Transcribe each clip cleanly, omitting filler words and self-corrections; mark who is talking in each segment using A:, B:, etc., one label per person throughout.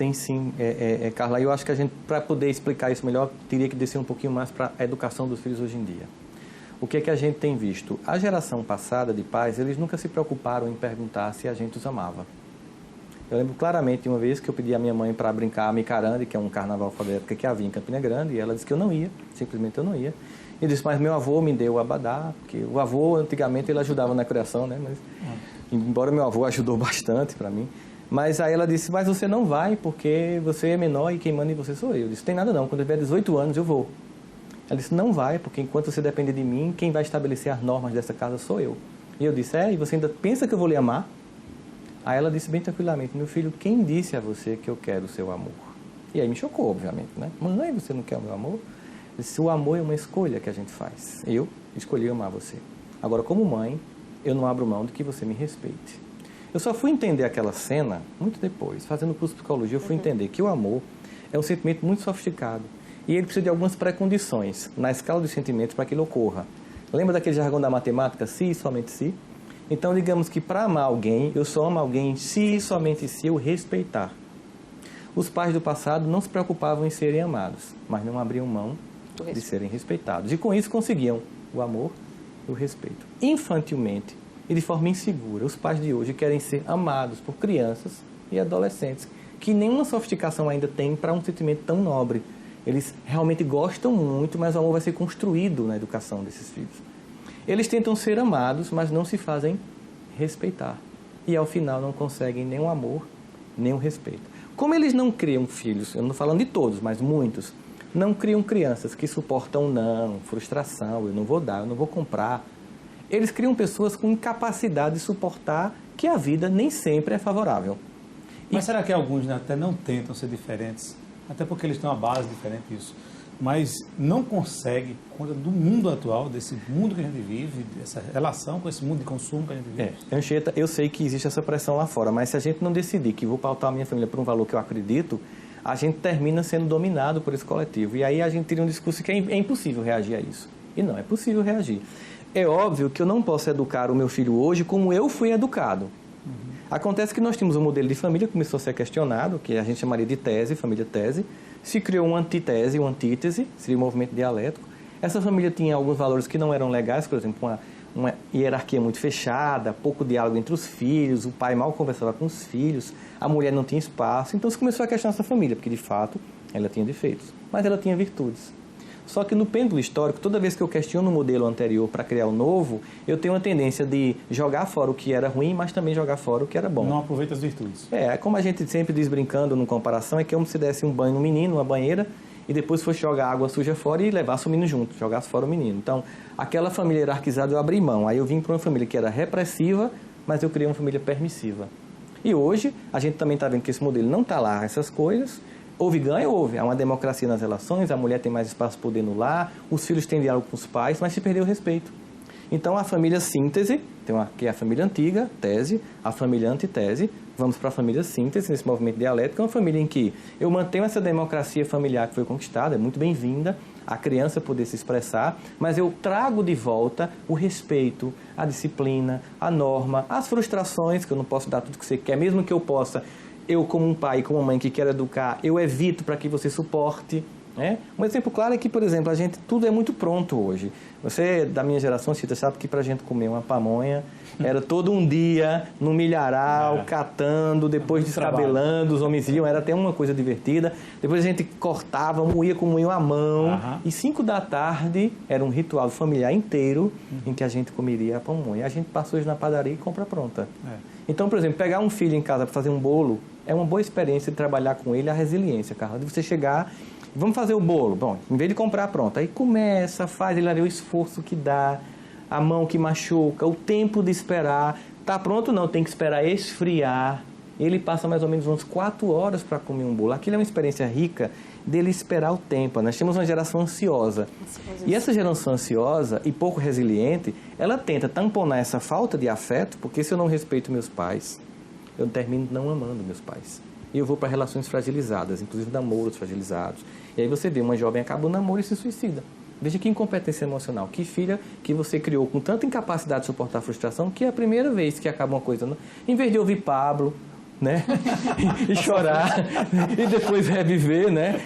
A: Tem sim, Carla. Eu acho que a gente, para poder explicar isso melhor, teria que descer um pouquinho mais para a educação dos filhos hoje em dia. O que é que a gente tem visto? A geração passada de pais, eles nunca se preocuparam em perguntar se a gente os amava. Eu lembro claramente de uma vez que eu pedi à minha mãe para brincar a Micarande, que é um carnaval fora da época que havia em Campina Grande, e ela disse que eu não ia, simplesmente eu não ia. E disse, mas meu avô me deu o abadá, porque o avô, antigamente, ele ajudava na criação, né? Mas, embora meu avô ajudou bastante para mim. Mas aí ela disse, mas você não vai, porque você é menor e quem manda em você sou eu. Eu disse, tem nada não, quando eu tiver 18 anos eu vou. Ela disse, não vai, porque enquanto você depende de mim, quem vai estabelecer as normas dessa casa sou eu. E eu disse, e você ainda pensa que eu vou lhe amar? Aí ela disse bem tranquilamente, meu filho, quem disse a você que eu quero o seu amor? E aí me chocou, obviamente, né? Mãe, você não quer o meu amor? Eu disse, o amor é uma escolha que a gente faz. Eu escolhi amar você. Agora, como mãe, eu não abro mão de que você me respeite. Eu só fui entender aquela cena muito depois. Fazendo curso de psicologia, eu fui entender que o amor é um sentimento muito sofisticado. E ele precisa de algumas pré-condições na escala dos sentimentos para que ele ocorra. Lembra daquele jargão da matemática, se e somente se? Então, digamos que para amar alguém, eu só amo alguém se e somente se eu respeitar. Os pais do passado não se preocupavam em serem amados, mas não abriam mão de serem respeitados. E com isso conseguiam o amor e o respeito. Infantilmente e de forma insegura, os pais de hoje querem ser amados por crianças e adolescentes, que nenhuma sofisticação ainda tem para um sentimento tão nobre. Eles realmente gostam muito, mas o amor vai ser construído na educação desses filhos. Eles tentam ser amados, mas não se fazem respeitar. E ao final não conseguem nem o amor, nem o respeito. Como eles não criam filhos, eu não estou falando de todos, mas muitos, não criam crianças que suportam não, frustração, eu não vou dar, eu não vou comprar. Eles criam pessoas com incapacidade de suportar que a vida nem sempre é favorável.
B: Mas será que alguns até não tentam ser diferentes? Até porque eles têm uma base diferente disso. Mas não conseguem, por conta do mundo atual, desse mundo que a gente vive, dessa relação com esse mundo de consumo que a gente vive.
A: Anchieta, eu sei que existe essa pressão lá fora, mas se a gente não decidir que vou pautar a minha família por um valor que eu acredito, a gente termina sendo dominado por esse coletivo. E aí a gente teria um discurso que é impossível reagir a isso. E não, é possível reagir. É óbvio que eu não posso educar o meu filho hoje como eu fui educado. Acontece que nós tínhamos um modelo de família que começou a ser questionado, que a gente chamaria de tese, família tese. Se criou uma antitese, uma antítese, seria o movimento dialético. Essa família tinha alguns valores que não eram legais, por exemplo, uma hierarquia muito fechada, pouco diálogo entre os filhos, o pai mal conversava com os filhos, a mulher não tinha espaço. Então se começou a questionar essa família, porque de fato ela tinha defeitos, mas ela tinha virtudes. Só que no pêndulo histórico, toda vez que eu questiono o modelo anterior para criar o novo, eu tenho uma tendência de jogar fora o que era ruim, mas também jogar fora o que era bom.
B: Não aproveita as virtudes.
A: Como a gente sempre diz brincando no comparação, é que como se desse um banho no menino, uma banheira, e depois fosse jogar água suja fora e levasse o menino junto, jogasse fora o menino. Então, aquela família hierarquizada eu abri mão. Aí eu vim para uma família que era repressiva, mas eu criei uma família permissiva. E hoje, a gente também está vendo que esse modelo não está lá, essas coisas. Houve ganho? Houve. Há uma democracia nas relações, a mulher tem mais espaço para poder no lar, os filhos têm diálogo com os pais, mas se perdeu o respeito. Então, a família síntese, que é a família antiga, tese, a família antitese, vamos para a família síntese, nesse movimento dialético, é uma família em que eu mantenho essa democracia familiar que foi conquistada, é muito bem-vinda, a criança poder se expressar, mas eu trago de volta o respeito, a disciplina, a norma, as frustrações, que eu não posso dar tudo que você quer, mesmo que eu possa. Eu, como um pai, como uma mãe que quer educar, eu evito para que você suporte. Um exemplo claro é que, por exemplo, tudo é muito pronto hoje. Você, da minha geração, Cita, sabe que para a gente comer uma pamonha era todo um dia no milharal, catando, depois descabelando, os homens iam, era até uma coisa divertida. Depois a gente cortava, moía com moinho à mão. E 5 da tarde era um ritual familiar inteiro em que a gente comeria a pamonha. A gente passa hoje na padaria e compra pronta. Então, por exemplo, pegar um filho em casa para fazer um bolo é uma boa experiência de trabalhar com ele a resiliência, Carla. De você chegar, vamos fazer o bolo. Bom, em vez de comprar pronto, aí começa, faz, ele vai ver o esforço que dá, a mão que machuca, o tempo de esperar. Tá pronto? Não, tem que esperar esfriar. Ele passa mais ou menos umas 4 horas para comer um bolo. Aquilo é uma experiência rica dele esperar o tempo. Nós temos uma geração ansiosa. E essa geração ansiosa e pouco resiliente, ela tenta tamponar essa falta de afeto, porque se eu não respeito meus pais, eu termino não amando meus pais. E eu vou para relações fragilizadas, inclusive namoros fragilizados. E aí você vê uma jovem acaba o namoro e se suicida. Veja que incompetência emocional. Que filha que você criou com tanta incapacidade de suportar a frustração, que é a primeira vez que acaba uma coisa. Em vez de ouvir Pablo, né? E chorar, e depois reviver, né?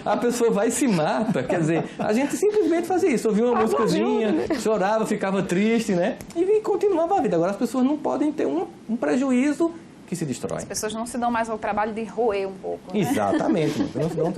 A: A pessoa vai e se mata. Quer dizer, a gente simplesmente fazia isso. Ouvia uma músicazinha, chorava, ficava triste, né? E continuava a vida. Agora as pessoas não podem ter um prejuízo que se destrói.
C: As pessoas não se dão mais ao trabalho de roer um pouco, né?
A: Exatamente. Não se dão